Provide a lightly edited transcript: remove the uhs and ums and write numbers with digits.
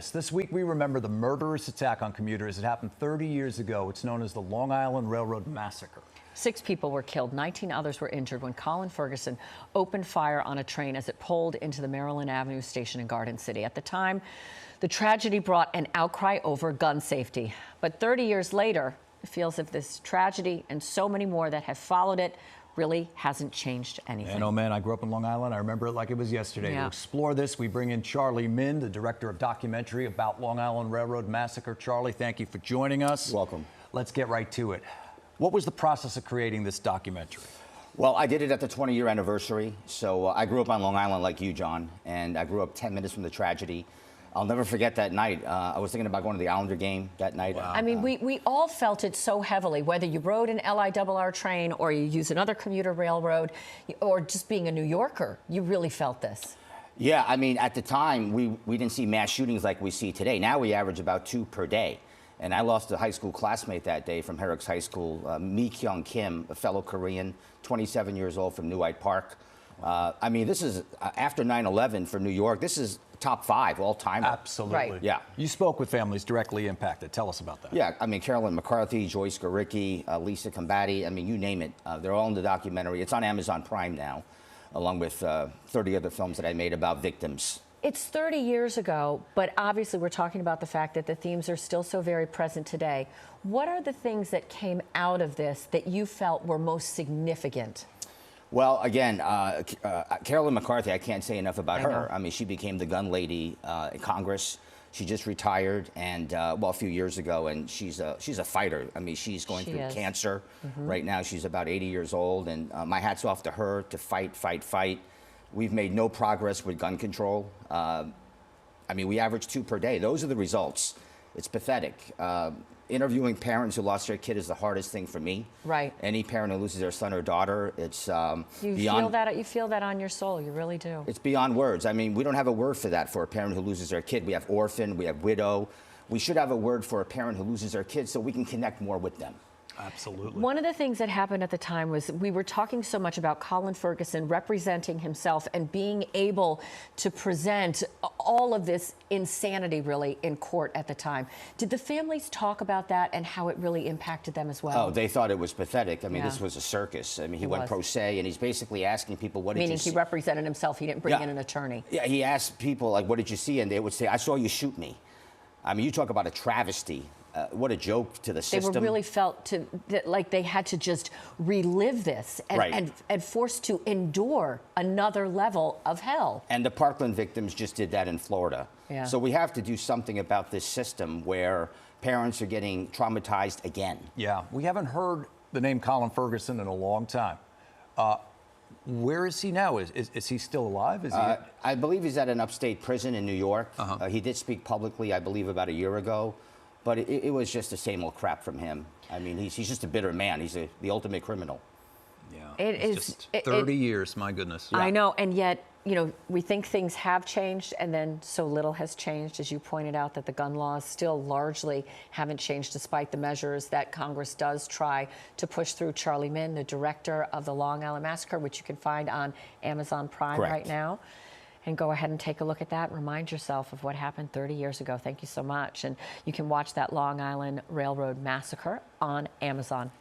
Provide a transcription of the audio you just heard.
This week, we remember the murderous attack on commuters. It happened 30 years ago. It's known as the Long Island Railroad Massacre. 6 people were killed, 19 others were injured when Colin Ferguson opened fire on a train as it pulled into the Maryland Avenue station in Garden City. At the time, the tragedy brought an outcry over gun safety. But 30 years later, it feels as if this tragedy and so many more that have followed it really hasn't changed anything. And oh man, I grew up in Long Island. I remember it like it was yesterday. Yeah. To explore this, we bring in Charlie Minn, the director of documentary about Long Island Railroad Massacre. Charlie, thank you for joining us. Welcome. Let's get right to it. What was the process of creating this documentary? Well, I did it at the 20-year anniversary. So I grew up on Long Island like you, John, and I grew up 10 minutes from the tragedy. I'll never forget that night. I was thinking about going to the Islander game that night. Wow. I mean, we all felt it so heavily, whether you rode an LIRR train or you used another commuter railroad or just being a New Yorker, you really felt this. Yeah, I mean, at the time, we didn't see mass shootings like we see today. Now we average about 2 per day. And I lost a high school classmate that day from Herrick's High School, Mi Kyung Kim, a fellow Korean, 27 years old from New Hyde Park. I mean, this is, after 9/11 for New York, this is top 5 all-time. Absolutely. Right. Yeah. You spoke with families directly impacted. Tell us about that. Yeah, I mean, Carolyn McCarthy, Joyce Garicki, Lisa Combati, I mean, you name it. They're all in the documentary. It's on Amazon Prime now, along with 30 other films that I made about victims. It's 30 years ago, but obviously we're talking about the fact that the themes are still so very present today. What are the things that came out of this that you felt were most significant? Well, again, Carolyn McCarthy, I can't say enough about her. I mean, she became the gun lady in Congress. She just retired, and well, a few years ago, and she's a fighter. I mean, she's going through cancer right now. She's about 80 years old, and my hat's off to her to fight. We've made no progress with gun control. I mean, we average 2 per day. Those are the results. It's pathetic. Interviewing parents who lost their kid is the hardest thing for me. Right. Any parent who loses their son or daughter, it's You feel that on your soul. You really do. It's beyond words. I mean, we don't have a word for that for a parent who loses their kid. We have orphan, we have widow. We should have a word for a parent who loses their kid so we can connect more with them. Absolutely. One of the things that happened at the time was we were talking so much about Colin Ferguson representing himself and being able to present all of this insanity really in court at the time. Did the families talk about that and how it really impacted them as well? Oh, they thought it was pathetic. I mean, this was a circus. I mean, he went pro se, and he's basically asking people, what did you see? Meaning he represented himself. He didn't bring in an attorney. Yeah, he asked people, like, what did you see? And they would say, I saw you shoot me. I mean, you talk about a travesty. What a joke to the system. They were really felt like they had to just relive this and forced to endure another level of hell. And the Parkland victims just did that in Florida. Yeah. So we have to do something about this system where parents are getting traumatized again. Yeah, we haven't heard the name Colin Ferguson in a long time. Where is he now? Is he still alive? Is he? I believe he's at an upstate prison in New York. He did speak publicly, I believe, about a year ago. But it was just the same old crap from him. I mean, he's just a bitter man. He's the ultimate criminal. Yeah, it's just 30 years, my goodness. Yeah. I know, and yet, you know, we think things have changed, and then so little has changed, as you pointed out, that the gun laws still largely haven't changed, despite the measures that Congress does try to push through. Charlie Minn, the director of the Long Island Massacre, which you can find on Amazon Prime right now. And go ahead and take a look at that. Remind yourself of what happened 30 years ago. Thank you so much. And you can watch that Long Island Railroad Massacre on Amazon.